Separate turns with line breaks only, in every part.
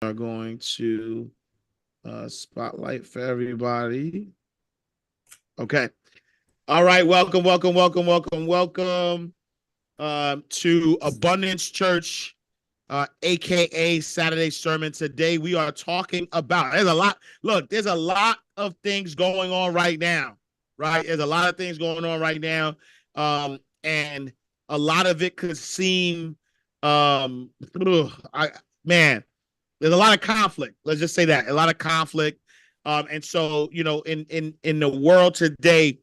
are going to spotlight for everybody. Okay. All right. Welcome to Abundance Church, aka Saturday Sermon. Today we are talking about. There's a lot. Look, there's a lot of things going on right now. Right. There's a lot of things going on right now, and a lot of it could seem, I man, there's a lot of conflict. Let's just say that a lot of conflict. And so, in the world today,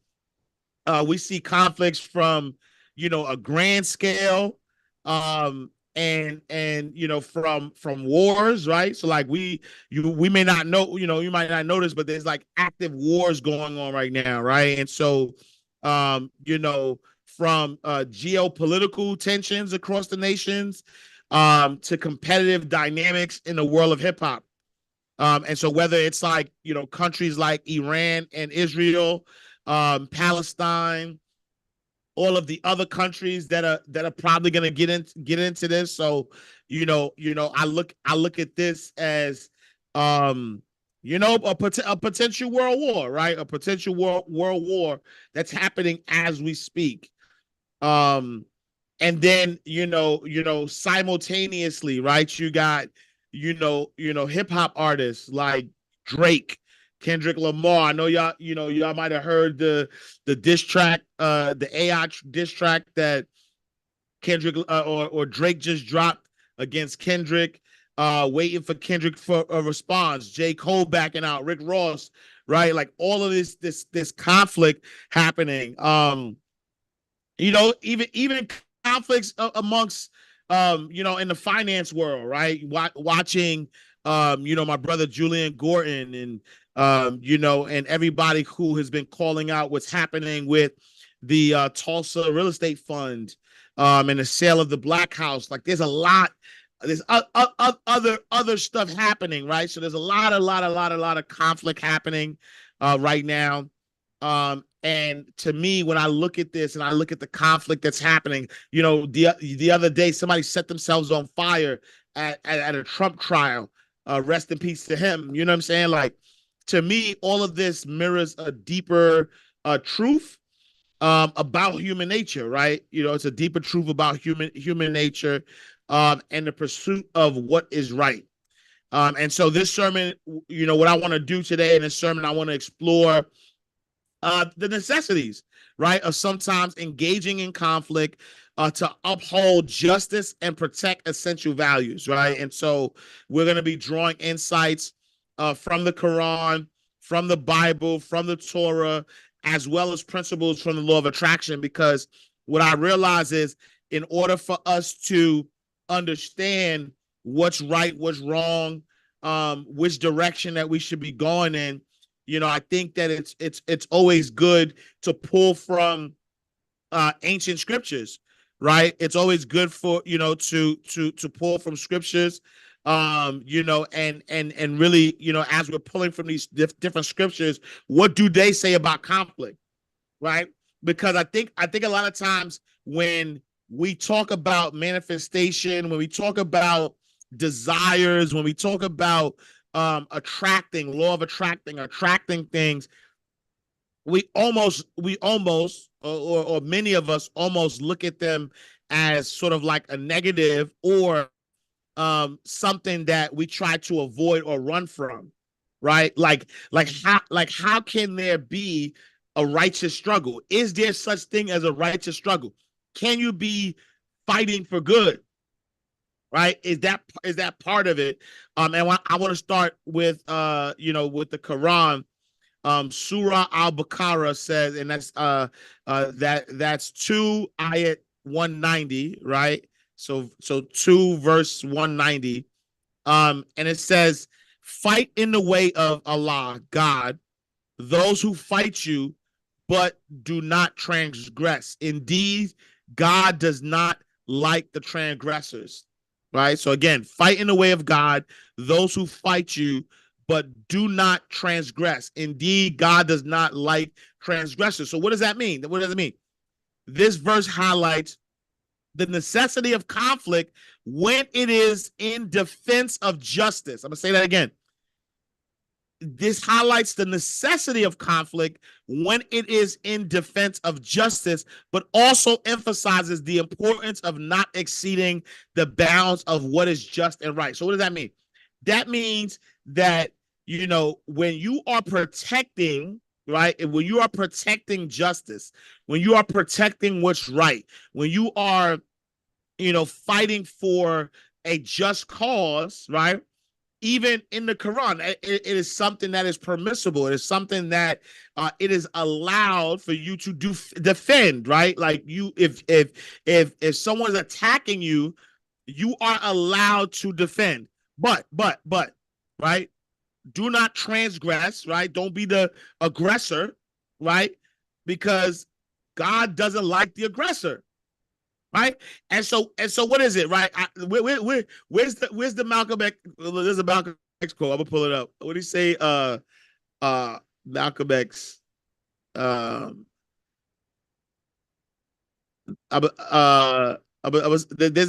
we see conflicts from, a grand scale, and from wars, right? So like we may not know, you might not notice, but there's like active wars going on right now, right? And so, from geopolitical tensions across the nations, to competitive dynamics in the world of hip hop. And so whether it's like, countries like Iran and Israel, Palestine, all of the other countries that are probably going to get into this. So, I look at this as, a potential world war, right? A potential world war that's happening as we speak. Um, and then simultaneously, right, you got hip hop artists like Drake, Kendrick Lamar. I know y'all might have heard the diss track, the AI diss track that Kendrick, or Drake just dropped against Kendrick. Waiting for Kendrick for a response. J. Cole backing out. Rick Ross, right? Like all of this conflict happening. Even conflicts amongst, in the finance world, right? Watching, my brother Julian Gordon, and and everybody who has been calling out what's happening with the Tulsa real estate fund, and the sale of the Black House. Like there's a lot. There's other stuff happening, right? So there's a lot of conflict happening right now. And to me, when I look at this and I look at the conflict that's happening, the other day somebody set themselves on fire at a Trump trial. Rest in peace to him. You know what I'm saying? Like, to me, all of this mirrors a deeper truth, about human nature, right? It's a deeper truth about human nature, and the pursuit of what is right. And so this sermon, what I want to do today in this sermon, I want to explore the necessities, right, of sometimes engaging in conflict, to uphold justice and protect essential values, right? And so we're going to be drawing insights from the Quran, from the Bible, from the Torah, as well as principles from the law of attraction. Because what I realize is, in order for us to understand what's right, what's wrong, which direction that we should be going in, I think that it's always good to pull from ancient scriptures, right? It's always good for to pull from scriptures, and really, as we're pulling from these different scriptures, what do they say about conflict, right? Because I think a lot of times when we talk about manifestation, when we talk about desires, when we talk about attracting, law of attracting things, we almost or many of us almost look at them as sort of like a negative, or something that we try to avoid or run from, right? Like how can there be a righteous struggle? Is there such thing as a righteous struggle? Can you be fighting for good, right? Is that part of it? And I want to start with with the Quran. Surah al-Baqarah says, and that's 2 ayat 190, right? So 2 verse 190. And it says, fight in the way of Allah, God, those who fight you, but do not transgress. Indeed, God does not like the transgressors. Right. So again, fight in the way of God, those who fight you, but do not transgress. Indeed, God does not like transgressors. So what does that mean? What does it mean? This verse highlights the necessity of conflict when it is in defense of justice. I'm going to say that again. This highlights the necessity of conflict when it is in defense of justice, but also emphasizes the importance of not exceeding the bounds of what is just and right. So what does that mean? That means that, you know, when you are protecting, right, and when you are protecting justice, when you are protecting what's right, when you are, you know, fighting for a just cause, right? Even in the Quran, it is something that is permissible. It is something that it is allowed for you to defend, right? Like you, if someone's attacking you, you are allowed to defend. But, right? Do not transgress, right? Don't be the aggressor, right? Because God doesn't like the aggressor, right? And so what is it, right? Where's the Malcolm X? There's a Malcolm X quote. I'm gonna pull it up. What do you say? Malcolm X. There's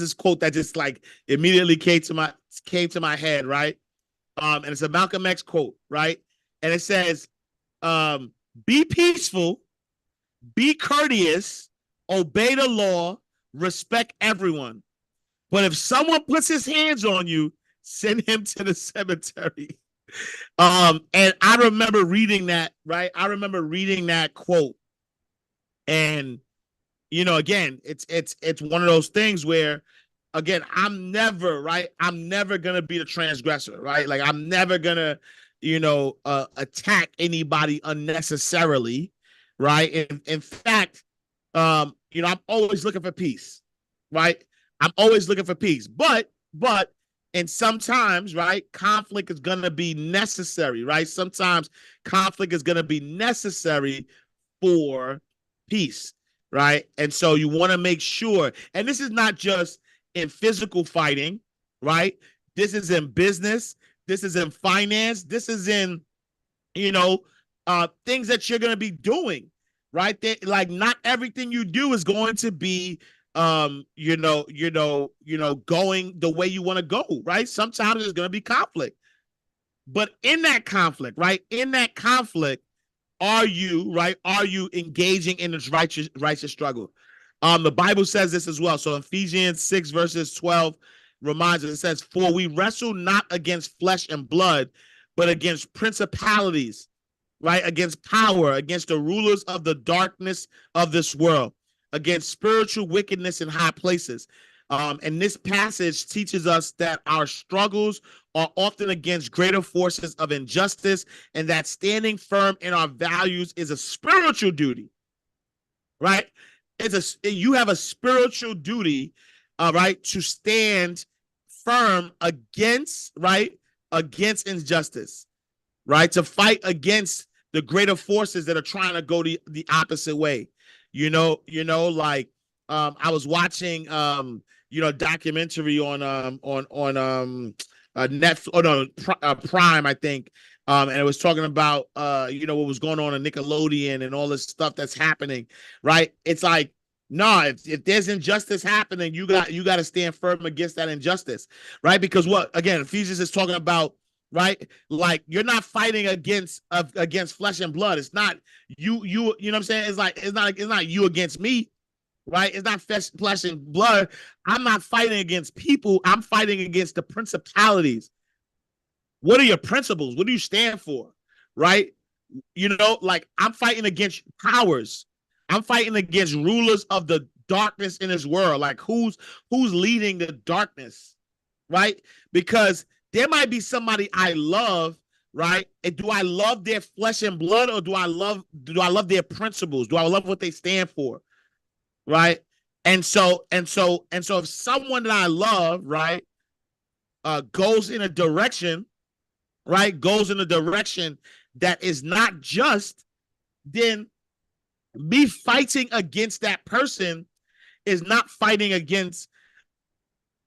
this quote that just like immediately came to my head, right? And it's a Malcolm X quote, right? And it says, "Be peaceful, be courteous, obey the law, respect everyone. But if someone puts his hands on you, send him to the cemetery." And I remember reading that, right? I remember reading that quote. And, you know, again, it's one of those things where, again, I'm never gonna be the transgressor, right? Like I'm never gonna, you know, attack anybody unnecessarily, right? In fact, you know, I'm always looking for peace, right? I'm always looking for peace, but and sometimes, right, conflict is gonna be necessary, right? Sometimes conflict is gonna be necessary for peace, right? And so you want to make sure, and this is not just in physical fighting, right? This is in business, this is in finance, this is in, you know, things that you're going to be doing, right? Like not everything you do is going to be you know, going the way you want to go, right? Sometimes there's going to be conflict. But in that conflict, right? In that conflict, are you engaging in this righteous struggle? The Bible says this as well. So Ephesians 6 verses 12 reminds us, it says, "For we wrestle not against flesh and blood, but against principalities," right? Against power, against the rulers of the darkness of this world, against spiritual wickedness in high places. And this passage teaches us that our struggles are often against greater forces of injustice, and that standing firm in our values is a spiritual duty, right? You have a spiritual duty, right, to stand firm against, right, against injustice, right, to fight against the greater forces that are trying to go the opposite way. You know, like I was watching you know, documentary on Netflix, oh no, Prime, I think. And it was talking about you know, what was going on in Nickelodeon and all this stuff that's happening, right? It's like, no, if there's injustice happening, you got to stand firm against that injustice, right? Because what, again, Ephesians is talking about, right? Like you're not fighting against flesh and blood. It's not you know what I'm saying? It's like it's not you against me, right? It's not flesh and blood. I'm not fighting against people. I'm fighting against the principalities. What are your principles? What do you stand for? Right? You know, like I'm fighting against powers. I'm fighting against rulers of the darkness in this world. Like who's leading the darkness, right? Because there might be somebody I love, right? And do I love their flesh and blood, or do I love their principles? Do I love what they stand for? Right? And so if someone that I love, right, goes in a direction, right, goes in a direction that is not just, then me fighting against that person is not fighting against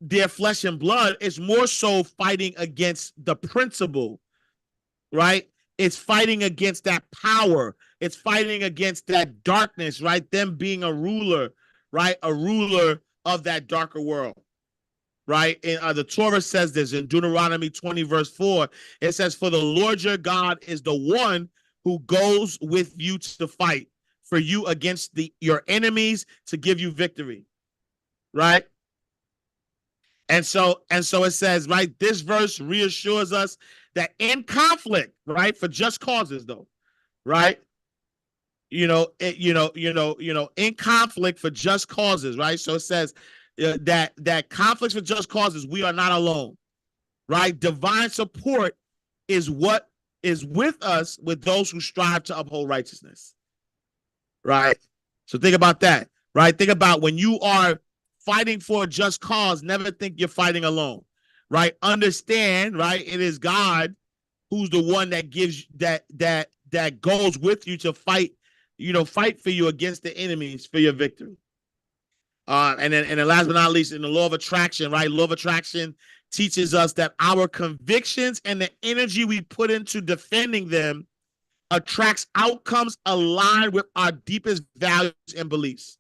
their flesh and blood. It's more so fighting against the principle, right? It's fighting against that power. It's fighting against that darkness, right? Them being a ruler, right? A ruler of that darker world. Right? And the Torah says this in Deuteronomy 20, verse 4. It says, "For the Lord your God is the one who goes with you to fight for you against your enemies to give you victory." Right? And so it says, right, this verse reassures us that in conflict, right, for just causes, though, right? In conflict for just causes, right? So it says that conflicts for just causes, we are not alone, right? Divine support is what is with us, with those who strive to uphold righteousness, right? So think about that, right? Think about when you are fighting for a just cause, never think you're fighting alone, right? Understand, right? It is God who's the one that gives that goes with you to fight, fight for you against the enemies for your victory. And then last but not least, in the law of attraction, right? Law of attraction teaches us that our convictions and the energy we put into defending them attracts outcomes aligned with our deepest values and beliefs.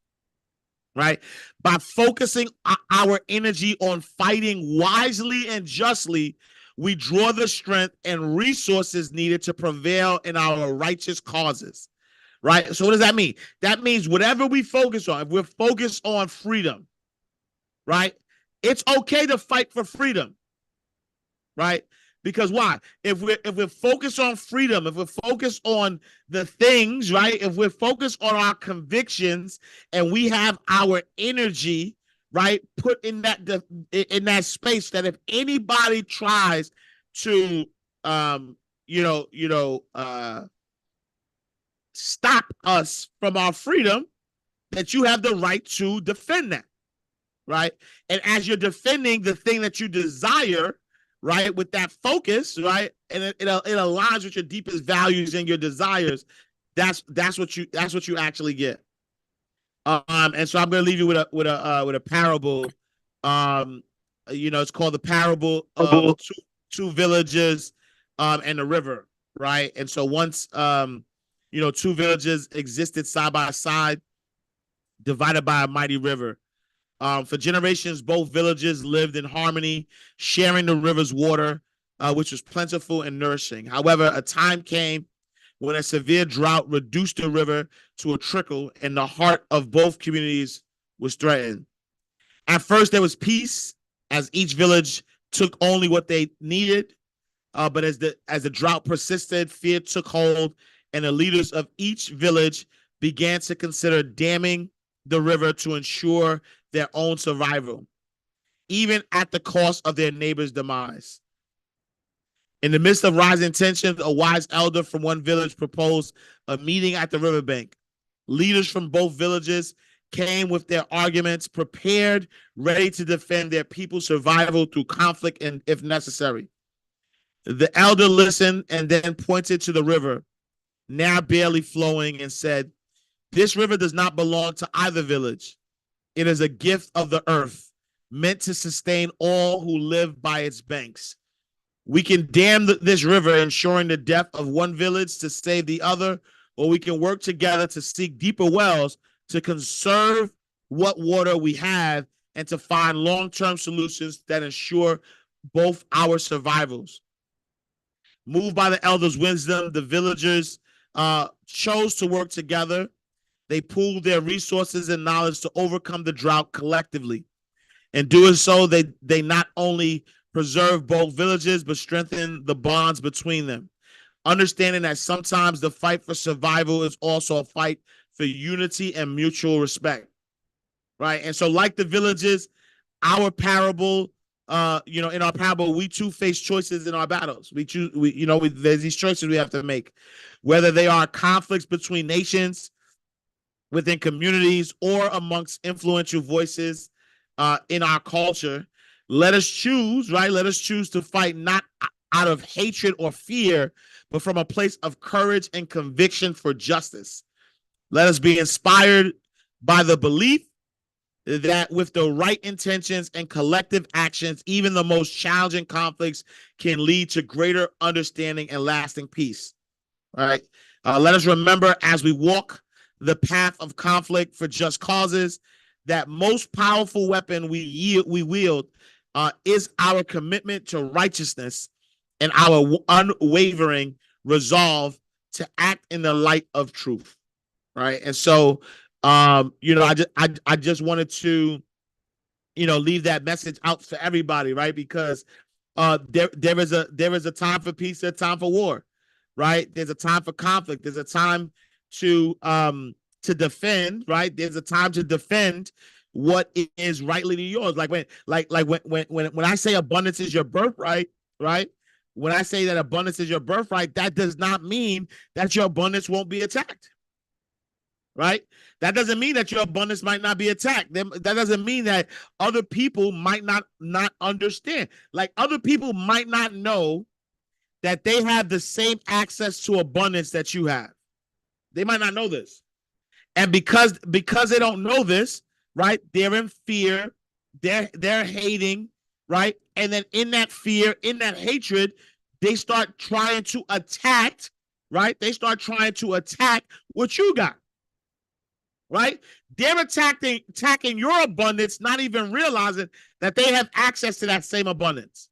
Right? By focusing our energy on fighting wisely and justly, we draw the strength and resources needed to prevail in our righteous causes. Right? So what does that mean? That means whatever we focus on, if we're focused on freedom, right? It's okay to fight for freedom. Right? Because why? If we're focused on freedom, if we're focused on the things, right? If we're focused on our convictions and we have our energy, right, put in that space, that if anybody tries to stop us from our freedom, that you have the right to defend that, right? And as you're defending the thing that you desire, right, with that focus, right, and it aligns with your deepest values and your desires, that's what you actually get. And so I'm going to leave you with a parable. It's called the parable of two villages and the river, right? And so once two villages existed side by side, divided by a mighty river. For generations, both villages lived in harmony, sharing the river's water, which was plentiful and nourishing. However, a time came when a severe drought reduced the river to a trickle, and the heart of both communities was threatened. At first, there was peace, as each village took only what they needed. But as the drought persisted, fear took hold, and the leaders of each village began to consider damming the river to ensure their own survival, even at the cost of their neighbor's demise. In the midst of rising tensions, a wise elder from one village proposed a meeting at the riverbank. Leaders from both villages came with their arguments, prepared, ready to defend their people's survival through conflict and if necessary. The elder listened and then pointed to the river, now barely flowing, and said, "This river does not belong to either village. It is a gift of the earth, meant to sustain all who live by its banks. We can dam this river, ensuring the death of one village to save the other, or we can work together to seek deeper wells to conserve what water we have and to find long-term solutions that ensure both our survivals." Moved by the elder's wisdom, the villagers chose to work together. They pooled their resources and knowledge to overcome the drought collectively. In doing so, they not only preserve both villages, but strengthen the bonds between them. Understanding that sometimes the fight for survival is also a fight for unity and mutual respect. Right? And so, like the villages, our parable, in our parable, we too face choices in our battles. There's these choices we have to make, whether they are conflicts between nations, within communities, or amongst influential voices in our culture. Let us choose, right? Let us choose to fight not out of hatred or fear, but from a place of courage and conviction for justice. Let us be inspired by the belief that with the right intentions and collective actions, even the most challenging conflicts can lead to greater understanding and lasting peace. All right. Let us remember, as we walk the path of conflict for just causes, that most powerful weapon we wield is our commitment to righteousness and our unwavering resolve to act in the light of truth, right? And so, I just wanted to, leave that message out for everybody, right? Because there is a time for peace, there's a time for war, right? There's a time for conflict. There's a time to defend, right? There's a time to defend what is rightly yours. Like when I say abundance is your birthright, right? When I say that abundance is your birthright, that does not mean that your abundance won't be attacked, right? That doesn't mean that your abundance might not be attacked. That doesn't mean that other people might not understand. Like other people might not know that they have the same access to abundance that you have. They might not know this. And because they don't know this, right? They're in fear. They're hating, right? And then in that fear, in that hatred, they start trying to attack, right? They start trying to attack what you got, right? They're attacking your abundance, not even realizing that they have access to that same abundance.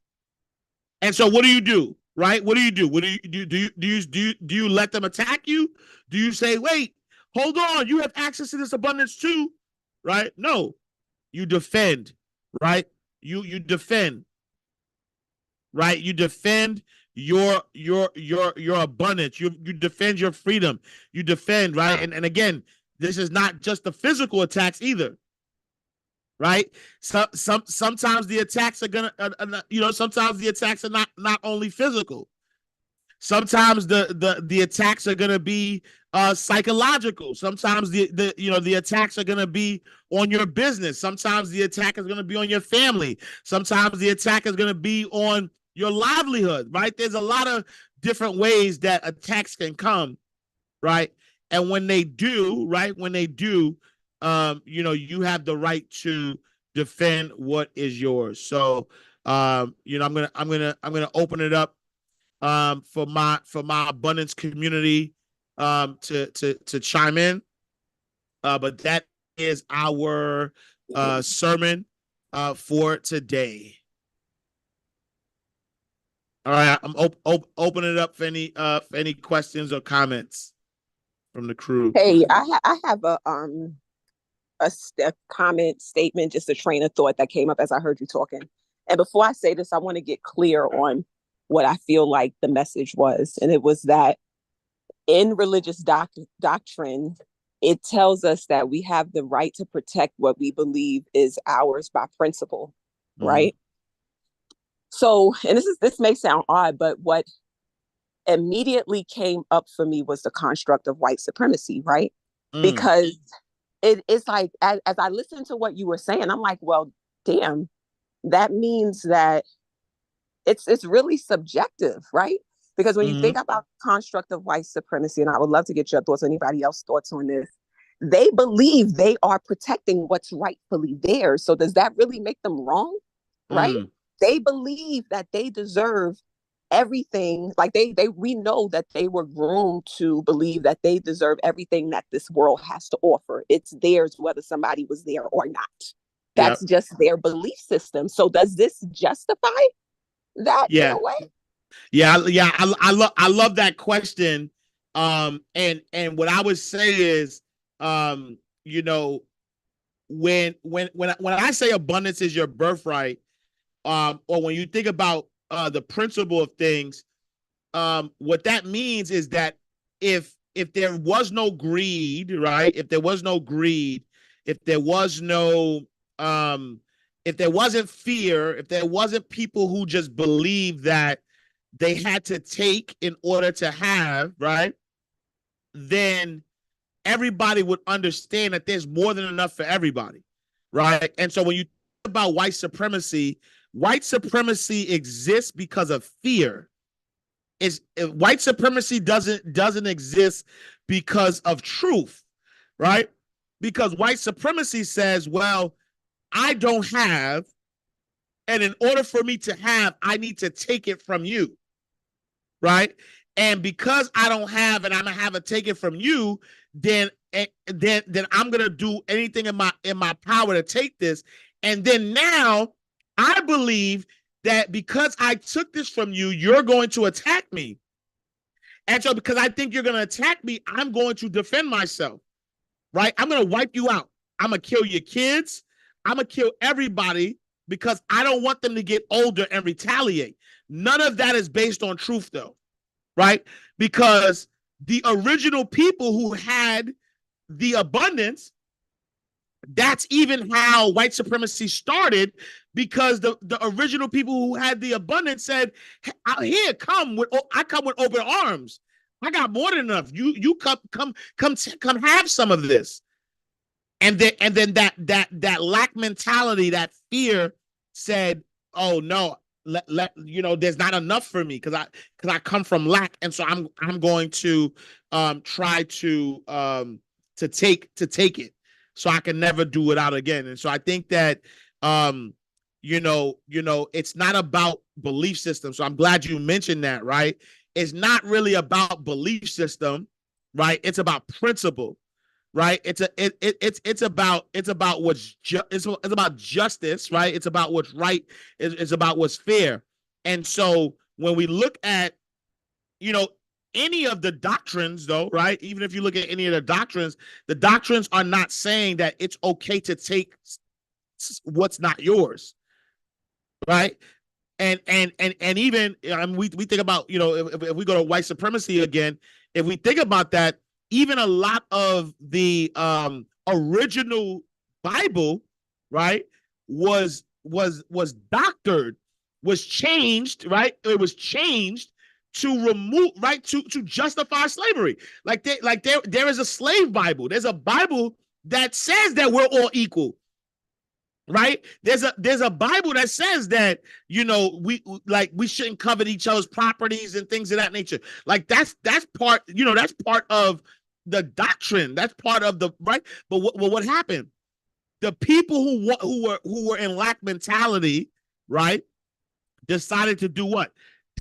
And so what do you do, right? What do you do? What do you do? Do you let them attack you? Do you say, wait, hold on, you have access to this abundance too, right? No, you defend, right? You defend, right? You defend your abundance. You defend your freedom. You defend, right? And again, this is not just the physical attacks either, right? Sometimes the attacks are gonna, sometimes the attacks are not only physical. Sometimes the attacks are gonna be psychological. Sometimes the attacks are gonna be on your business. Sometimes the attack is gonna be on your family. Sometimes the attack is gonna be on your livelihood, right? There's a lot of different ways that attacks can come, right? And when they do, right, you have the right to defend what is yours. So, I'm gonna open it up for my abundance community to chime in. But that is our sermon for today. All right, I'm opening it up for any questions or comments from the crew.
Hey, I have a comment, statement, just a train of thought that came up as I heard you talking. And before I say this, I want to get clear on what I feel like the message was. And it was that in religious doctrine, it tells us that we have the right to protect what we believe is ours by principle, right? So, and this may sound odd, but what immediately came up for me was the construct of white supremacy, right? Because it's like, as I listened to what you were saying, I'm like, well, damn, that means that it's really subjective, right? Because when you think about the construct of white supremacy, and I would love to get your thoughts, anybody else's thoughts on this, they believe they are protecting what's rightfully theirs. So does that really make them wrong, right? They believe that they deserve everything. Like we know that they were groomed to believe that they deserve everything that this world has to offer. It's theirs, whether somebody was there or not. That's just their belief system. So does this justify that in a way?
I love that question. And what I would say is, when I say abundance is your birthright, or when you think about the principle of things, what that means is that if there was no greed, right? If there was no greed, if there was no if there wasn't fear, if there wasn't people who just believed that they had to take in order to have, right? Then everybody would understand that there's more than enough for everybody, right? And so when you think about white supremacy exists because of fear. White supremacy doesn't exist because of truth, right? Because white supremacy says, well, I don't have, and in order for me to have, I need to take it from you, right? And because I don't have and I'm gonna have to take it from you, then and then I'm gonna do anything in my power to take this. And then now I believe that because I took this from you, you're going to attack me. And so because I think you're going to attack me, I'm going to defend myself, right? I'm going to wipe you out. I'm going to kill your kids. I'm going to kill everybody because I don't want them to get older and retaliate. None of that is based on truth, though, right? Because the original people who had the abundance, that's even how white supremacy started, because the original people who had the abundance said, here, I come with open arms. I got more than enough. You come have some of this. And then that lack mentality, that fear said, oh no, there's not enough for me because I come from lack. And so I'm going to try to take it, so I can never do it out again. And so I think that, it's not about belief system. So I'm glad you mentioned that, right? It's not really about belief system, right? It's about principle, right? It's about justice, right? It's about what's right. It's about what's fair. And so when we look at, any of the doctrines, though, right? Even if you look at any of the doctrines are not saying that it's okay to take what's not yours, right? And even we think about, if we go to white supremacy again, if we think about that, even a lot of the original Bible, right, was doctored, was changed, right? It was changed to remove, right, to justify slavery. There is a slave Bible. There's a Bible that says that we're all equal, right? There's a Bible that says that, we shouldn't covet each other's properties and things of that nature. Like that's part, that's part of the doctrine. That's part of the right. But what happened? The people who were in lack mentality, right, decided to do what?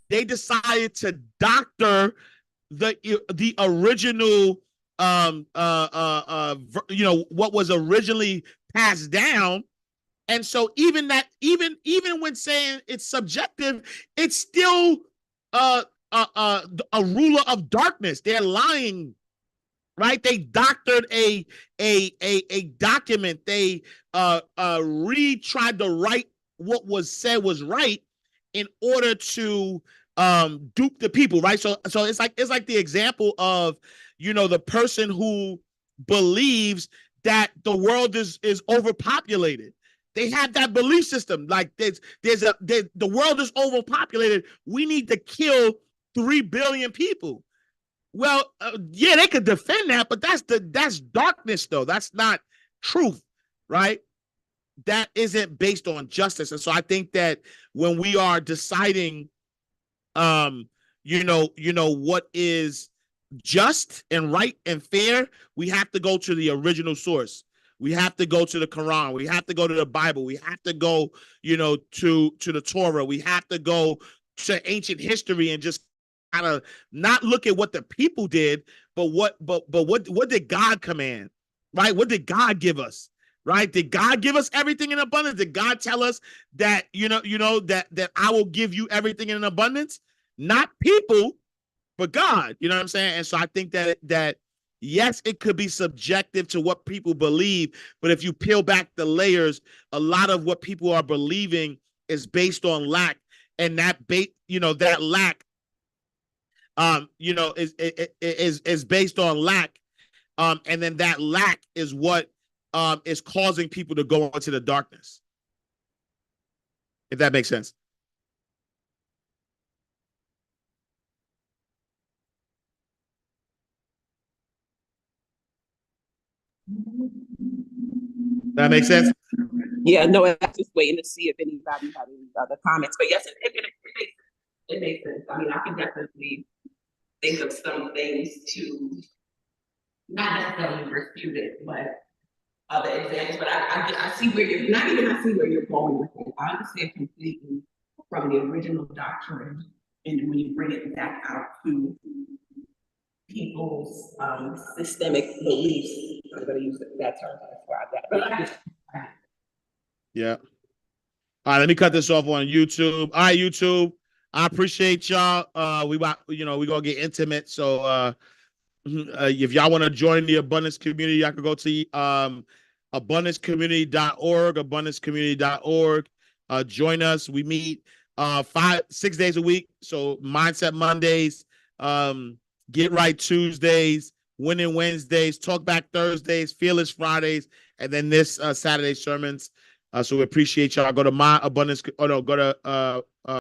They decided to doctor the original what was originally passed down. And so even when saying it's subjective, it's still a ruler of darkness. They're lying, right? They doctored a document. They tried to write what was said was right in order to dupe the people, right? So it's like the example of, the person who believes that the world is overpopulated. They have that belief system. Like the world is overpopulated. We need to kill 3 billion people. Well, yeah, they could defend that, but that's darkness, though. That's not truth, right? That isn't based on justice. And so I think that when we are deciding, what is just and right and fair, we have to go to the original source. We have to go to the Quran. We have to go to the Bible. We have to go, to the Torah. We have to go to ancient history and just kind of not look at what the people did, but what did God command, right? What did God give us, right? Did God give us everything in abundance? Did God tell us that, that I will give you everything in abundance? Not people, but God, you know what I'm saying? And so I think that yes, it could be subjective to what people believe, but if you peel back the layers, a lot of what people are believing is based on lack, and that lack, is based on lack, and then that lack is what is causing people to go into the darkness. If that makes sense. That makes sense.
Yeah, no, I'm just waiting to see if anybody had any other comments. But yes, it makes sense. I mean, I can definitely think of some things to not necessarily refute it, but other examples. But I see where you're not even I see where you're going with it. I understand completely from the original doctrine, and when you bring it back out to people's systemic beliefs. I'm going to use that term to describe that.
Yeah. All right, let me cut this off on YouTube. All right, YouTube. I appreciate y'all. We gonna get intimate. So if y'all want to join the abundance community, y'all can go to abundancecommunity.org, abundancecommunity.org. Join us. We meet 6 days a week. So Mindset Mondays, Get Right Tuesdays, Winning Wednesdays, Talk Back Thursdays, Fearless Fridays, and then this Saturday sermons. So we appreciate y'all. Go to my abundance. Oh no, go to